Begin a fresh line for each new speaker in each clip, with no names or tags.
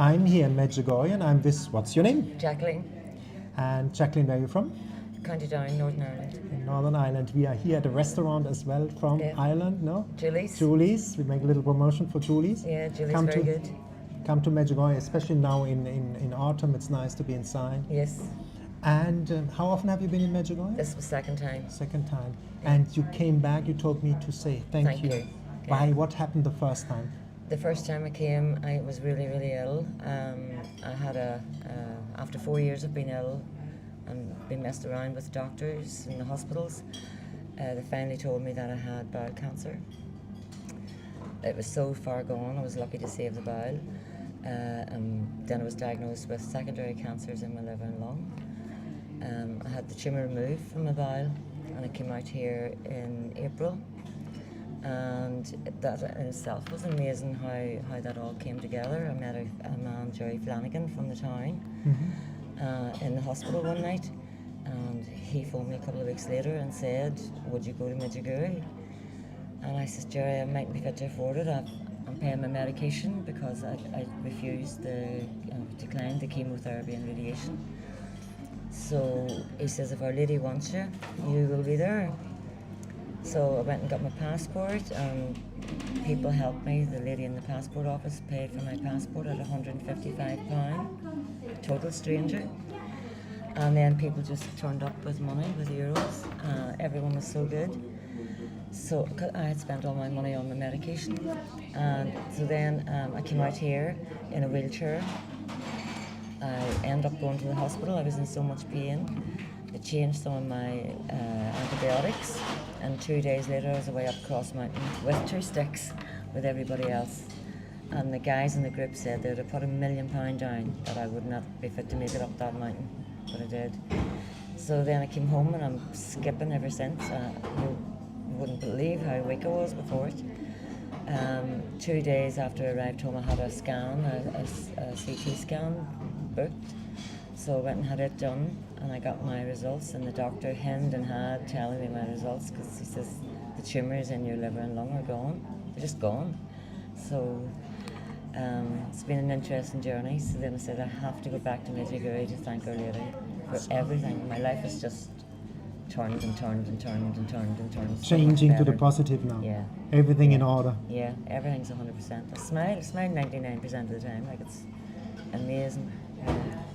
I'm here in Medjugorje and I'm with, what's your name?
Jacqueline,
And Jacqueline, where are you from?
County Down, Northern Ireland.
In Northern Ireland. We are here at a restaurant as well from
Yeah.
Ireland, no?
Julie's.
Julie's. We make a little promotion for Julie's.
Yeah, Julie's
Come
very
to-
good.
Come to Medjugorje, especially now in autumn. It's nice to be inside.
Yes,
And how often have you been in Medjugorje?
this was second time.
Second time. And you came back, you told me to say thank you. Why? What happened the first time?
The first time I came, I was really, really ill. I had after 4 years of being ill and being messed around with doctors in the hospitals, they finally told me that I had bowel cancer. It was so far gone, I was lucky to save the bowel. And then I was diagnosed with secondary cancers in my liver and lung. I had the tumour removed from my bowel and I came out here in April. And that in itself was amazing how that all came together. I met a man, Jerry Flanagan, from the town in the hospital one night, and he phoned me a couple of weeks later and said, would you go to Medjugorje? And I said, Jerry, I mightn't be fit to afford it. I'm paying my medication because I refused declined the chemotherapy and radiation. So he says, if Our Lady wants you, you will be there. So I went and got my passport, and people helped me. The lady in the passport office paid for my passport at £155, total stranger. And then people just turned up with money, with euros. Everyone was so good. So I had spent all my money on my medication. And so then I came out here in a wheelchair. I ended up going to the hospital. I was in so much pain. They changed some of my antibiotics, and 2 days later I was away up across the mountain with 2 sticks with everybody else. And the guys in the group said they'd have put £1 million down that I would not be fit to make it up that mountain, but I did. So then I came home and I'm skipping ever since. You wouldn't believe how weak I was before it. 2 days after I arrived home I had a scan, a CT scan booked. So I went and had it done, and I got my results, and the doctor hemmed and hawed telling me my results because he says the tumours in your liver and lung are gone. They're just gone. So it's been an interesting journey. So then I said I have to go back to Medjugorje to thank Our Lady for everything. My life has just turned and turned and turned and turned and turned.
Changing to the positive now.
Yeah.
Everything in order.
Yeah, everything's 100%. I smile 99% of the time. Like, it's amazing.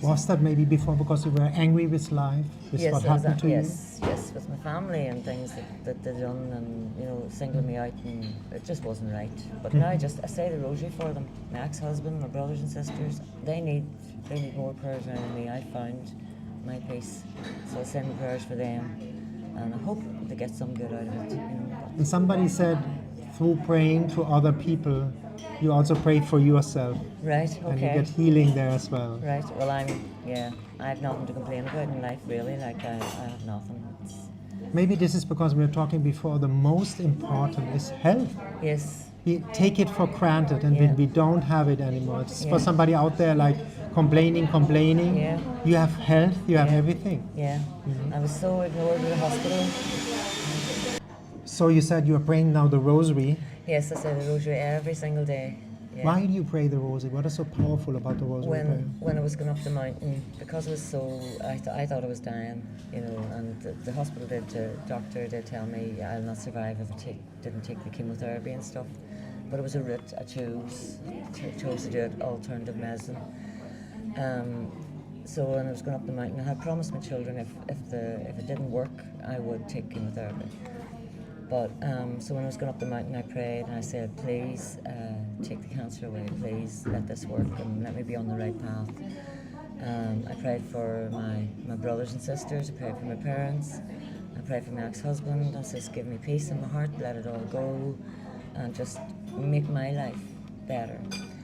Was that maybe before because you were angry with life, with what happened to you?
Yes, with my family and things that they've done, and singling me out, and it just wasn't right. But now I say the rosary for them. My ex-husband, my brothers and sisters, they need more prayers around me. I found my peace, so I send my prayers for them, and I hope they get some good out of it.
And somebody said, through praying to other people, you also pray for yourself.
Right, okay.
And you get healing there as well.
Right, well I have nothing to complain about in life really, like I have nothing.
Maybe this is because we were talking before, the most important is health.
Yes.
We take it for granted and we don't have it anymore. It's for somebody out there like complaining.
Yeah.
You have health, you have everything.
Yeah, I was so ignored in the hospital.
So you said you are praying now the rosary.
Yes, I say the rosary every single day. Yeah.
Why do you pray the rosary? What is so powerful about the rosary prayer?
When I was going up the mountain, because I was so, I thought I was dying, and the hospital doctor did tell me I'll not survive if I didn't take the chemotherapy and stuff. But it was a route I chose to do it, alternative medicine. So when I was going up the mountain, I had promised my children if it didn't work, I would take chemotherapy. But so when I was going up the mountain, I prayed and I said, please take the cancer away, please let this work and let me be on the right path. I prayed for my brothers and sisters, I prayed for my parents, I prayed for my ex-husband. I said, give me peace in my heart, let it all go, and just make my life better.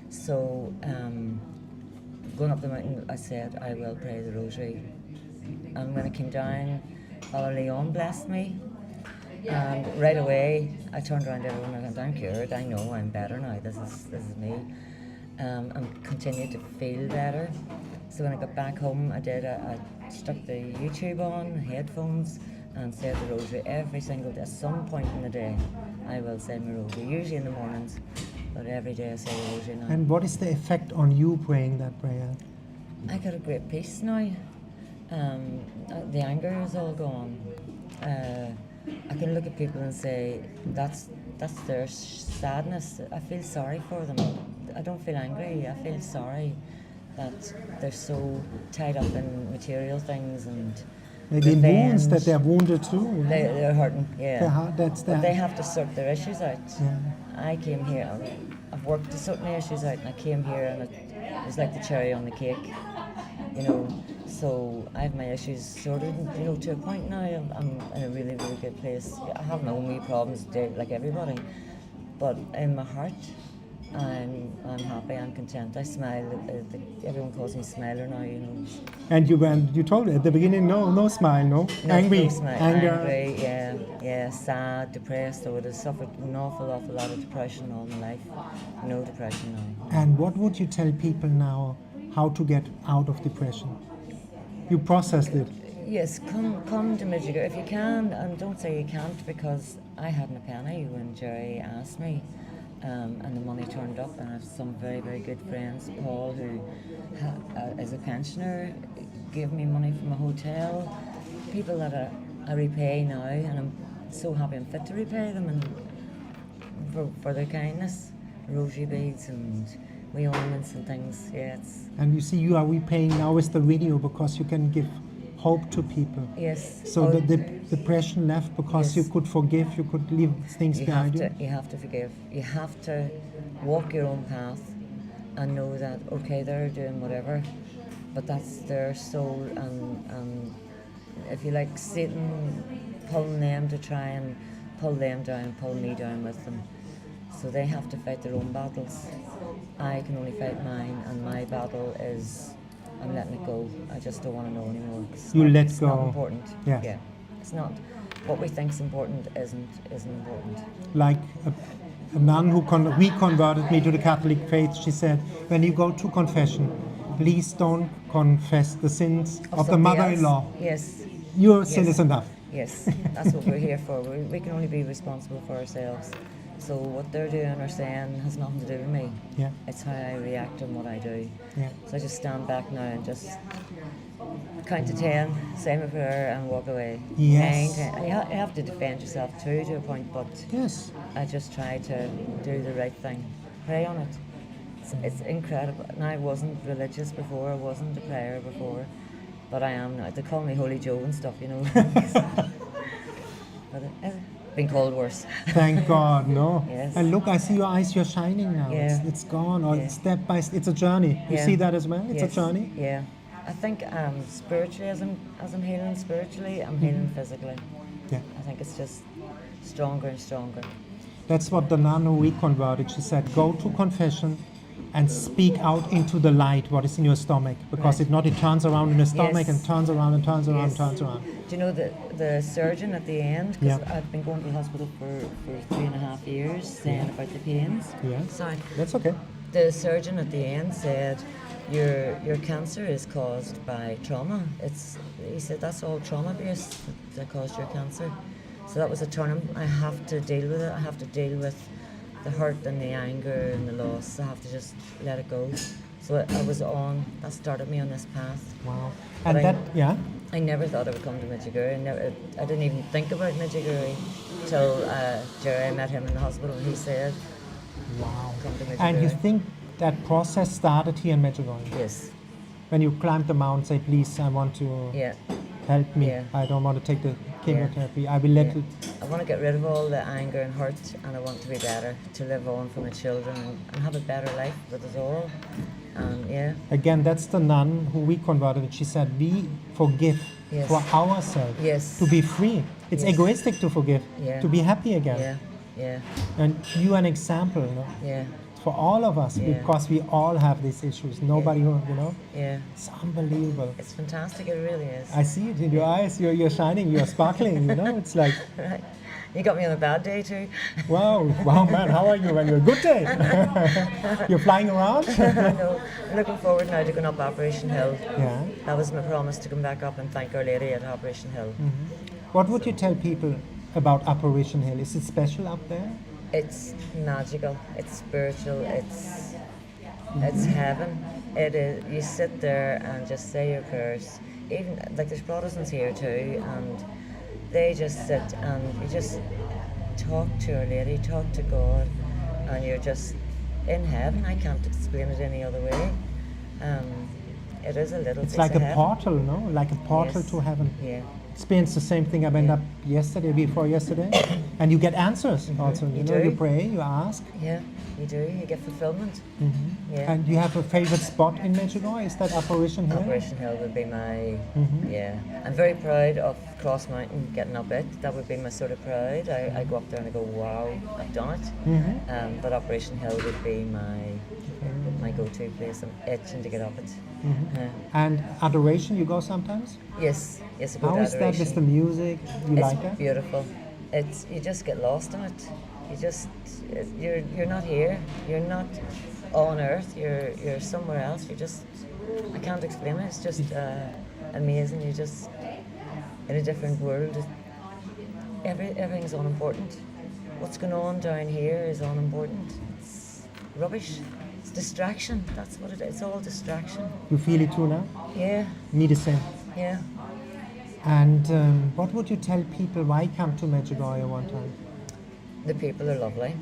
So going up the mountain, I said, I will pray the rosary. And when I came down, Father Leon blessed me. And right away, I turned around to everyone and went, I'm cured, I know I'm better now, this is me. And continued to feel better. So when I got back home, I stuck the YouTube on, headphones, and said the rosary every single day. At some point in the day, I will say my rosary, usually in the mornings. but every day I say the rosary now.
And what is the effect on you praying that prayer?
I got a great peace now. The anger is all gone. I can look at people and say, that's their sadness. I feel sorry for them. I don't feel angry. I feel sorry that they're so tied up in material things and
Maybe in wounds,
revenge.
that they're wounded too. You know?
They're hurting, yeah.
That's
But they have to sort their issues out.
Yeah.
I came here, I've worked to sort my issues out, and I came here and it was like the cherry on the cake, you know. So I have my issues sorted, you know, to a point now. I'm in a really, really good place. I have my own wee problems like everybody, but in my heart, I'm happy, I'm content. I smile. Everyone calls me Smiler now, you know.
And you told me at the beginning, no smile, no? Angry,
No smile,
anger.
angry, yeah, sad, depressed. I would have suffered an awful lot of depression all my life. No depression now.
And what would you tell people now how to get out of depression? You processed it.
Yes, come to Medjugorje if you can, and don't say you can't, because I hadn't a penny when Jerry asked me, and the money turned up, and I have some very, very good friends. Paul, who is a pensioner, gave me money from a hotel. People that I repay now, and I'm so happy I'm fit to repay them, and for their kindness, rosary beads and wee ornaments and things. Yeah,
And you see, you are repaying now with the video because you can give hope to people.
yes.
So the depression left because
Yes.
you could forgive, you could leave things behind you.
You have to forgive. You have to walk your own path and know that, okay, they're doing whatever, but that's their soul, and if you like, Satan pulling them to try and pull them down, pull me down with them. So they have to fight their own battles. I can only fight mine, and my battle is I'm letting it go. I just don't want to know anymore. It's not important.
Yes.
Yeah. It's not. What we think's important isn't important.
Like a nun who reconverted me to the Catholic faith, she said, when you go to confession, please don't confess the sins of the
somebody
mother-in-law.
else. Yes.
Your sin
Yes.
is enough.
Yes. That's what we're here for. We can only be responsible for ourselves. So what they're doing or saying has nothing to do with me.
Yeah.
It's how I react and what I do.
Yeah.
So I just stand back now and just count to 10, say my prayer, and walk away.
Yes.
9, 10. You have to defend yourself too to a point, but
Yes.
I just try to do the right thing. Pray on it. It's incredible. And I wasn't religious before, I wasn't a prayer before, but I am now. They call me Holy Joe and stuff, you know. But it's been called worse.
Thank God, no.
Yes.
And look, I see your eyes, you're shining now.
Yeah.
It's gone, or
Yeah.
step by step. It's a journey. You
Yeah.
see that as well? It's
Yes.
a journey.
Yeah. I think spiritually, as I'm healing spiritually, I'm healing physically.
Yeah.
I think it's just stronger and stronger.
That's what the nun who reconverted, she said, go to confession and speak out into the light what is in your stomach, because
Right.
if not, it turns around in the stomach
Yes.
and turns around and turns around and
Yes.
turns around.
Do you know the surgeon at the end? Because
Yeah.
I've been going to the hospital for 3.5 years, saying about the pains.
Yeah.
Sorry.
That's okay.
The surgeon at the end said, your cancer is caused by trauma. He said that's all trauma based that caused your cancer. So that was a turn. I have to deal with it. I have to deal with the hurt and the anger and the loss. I have to just let it go. So that started me on this path.
Wow.
But
And
I never thought I would come to Medjugorje. I didn't even think about Medjugorje till Jerry, I met him in the hospital, and he said,
wow.
come to Medjugorje.
And you think that process started here in Medjugorje?
Yes.
When you climbed the mountain, say, please, I want to
Yeah.
help me.
Yeah.
I don't want to take the chemotherapy. I will let
Yeah.
it.
I want to get rid of all the anger and hurt, and I want to be better, to live on for my children and have a better life with us all. And yeah,
Again, that's the nun who reconverted it. She said, we forgive
Yes.
for ourselves
Yes.
to be free. It's
Yes.
egoistic to forgive,
Yeah.
to be happy again.
yeah, yeah,
And you an example, you know,
yeah,
for all of us,
Yeah.
because we all have these issues. Nobody, who, you know,
yeah.
it's unbelievable.
It's fantastic, it really is.
I see it in your eyes. You're shining. You're sparkling. You know, it's like,
Right. You got me on a bad day too.
wow, man, how are you when you're a good day? You're flying around?
I know. I'm looking forward now to going up Apparition Hill.
Yeah.
That was my promise, to come back up and thank Our Lady at Apparition Hill.
What would you tell people about Apparition Hill? Is it special up there?
It's magical. It's spiritual. It's heaven. It is. You sit there and just say your prayers. Even like there's Protestants here too, and they just sit and you just talk to Our Lady, talk to God, and you're just in heaven. I can't explain it any other way. It is a little.
It's like a portal, no? Like a portal
Yes.
to heaven.
Yeah.
Experienced the same thing. I went up before yesterday, and you get answers also. You know,
do.
you pray, you ask.
Yeah, you do. You get fulfillment. Yeah.
And you have a favorite spot in Medjugorje? Is that Apparition Hill?
Apparition Hill would be my, yeah. I'm very proud of Cross Mountain, getting up it. That would be my sort of pride. I go up there and I go, wow, I've done it. But Apparition Hill would be my go-to place. I'm itching to get up it.
And adoration, you go sometimes?
Yes, I go
How
to
is that
adoration.
with the music? You
It's
like that?
beautiful. You just get lost in it. You're not here. You're not on earth. You're somewhere else. I can't explain it. It's just amazing. You're just in a different world. Everything's unimportant. What's going on down here is unimportant. It's rubbish. It's distraction. That's what it is. It's all distraction.
You feel it too now?
Yeah,
Me the same.
yeah.
And what would you tell people why come to Medjugorje one time?
The people are lovely.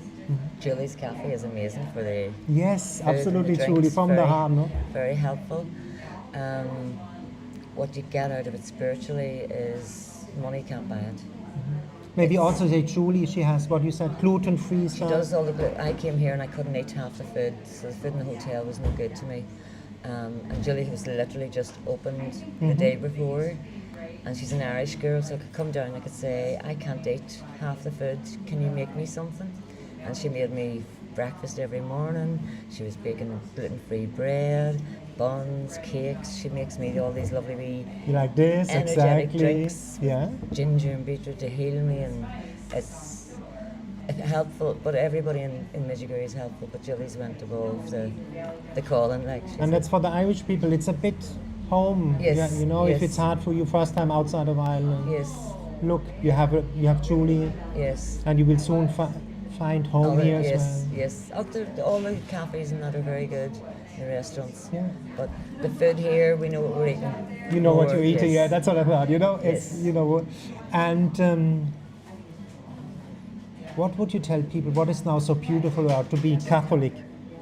Julie's Cafe is amazing for the
Yes,
food and
absolutely,
the
truly,
drinks.
from the
Very-
heart, no?
Very helpful. What you get out of it spiritually is money can't buy it.
Maybe also say Julie, she has what you said, gluten-free
She
stuff.
does all the. I came here and I couldn't eat half the food, so the food in the hotel was no good to me. And Julie was literally just opened the day before, and she's an Irish girl, so I could come down and I could say, I can't eat half the food, can you make me something? And she made me breakfast every morning. She was baking gluten-free bread, buns, cakes. She makes me all these lovely wee
You like this,
energetic
exactly.
drinks.
Yeah.
Ginger and beetroot to heal me, and it's helpful. But everybody in Medjugorje is helpful. But Julie's went above the calling, like.
And that's for the Irish people, it's a bit home.
Yes,
Yeah, you know, if
yes.
it's hard for you first time outside of Ireland.
Yes,
Look, you have Julie,
yes.
and you will soon find home here
yes,
as well.
yes. All the cafes and that are very good, the restaurants.
Yeah.
But the food here, we know what we're eating.
You know what
Or-
you're eating,
yes.
yeah, that's what I thought, you know, it's,
Yes.
you know, and what would you tell people, what is now so beautiful about to be Catholic?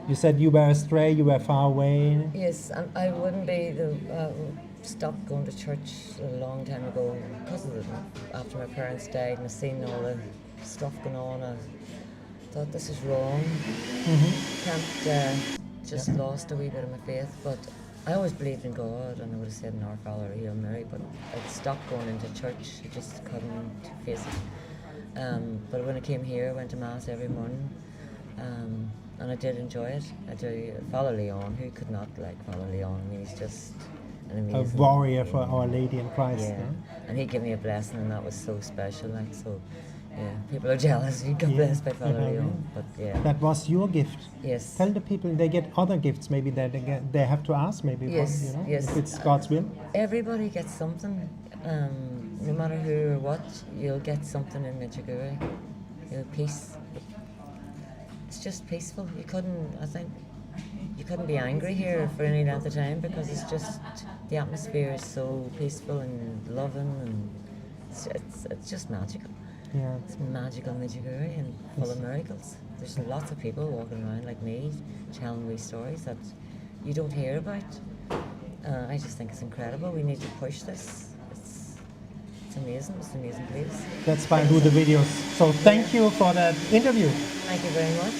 You said you were astray, you were far away.
Yes, I wouldn't be stopped going to church a long time ago because of after my parents died and I seen all the stuff going on. I thought this is wrong. Just lost a wee bit of my faith, but I always believed in God and I would have said in Our Father, Hail Mary, but I'd stopped going into church. I just couldn't face it. But when I came here, I went to Mass every morning. And I did enjoy it. I do. Father Leon, who could not like Father Leon? I mean, he's just an
A
amazing
warrior for Our Lady in Christ.
Yeah,
Yeah?
and he gave me a blessing, and that was so special. Like so, yeah. People are jealous. He got blessed by Father Leon, but yeah.
That was your gift.
Yes.
Tell the people they get other gifts maybe that they have to ask maybe.
Yes,
you know,
yes.
if it's God's will.
Everybody gets something. No matter who or what, you'll get something in Medjugorje. Peace. It's just peaceful. I think you couldn't be angry here for any length of time because it's just, the atmosphere is so peaceful and loving, and it's just magical.
Yeah.
It's magical Medjugorje and full of miracles. There's lots of people walking around like me, telling me stories that you don't hear about. I just think it's incredible. We need to push this. It's amazing. It's an amazing place.
That's why I do the videos. So thank you for that interview.
Thank you very much.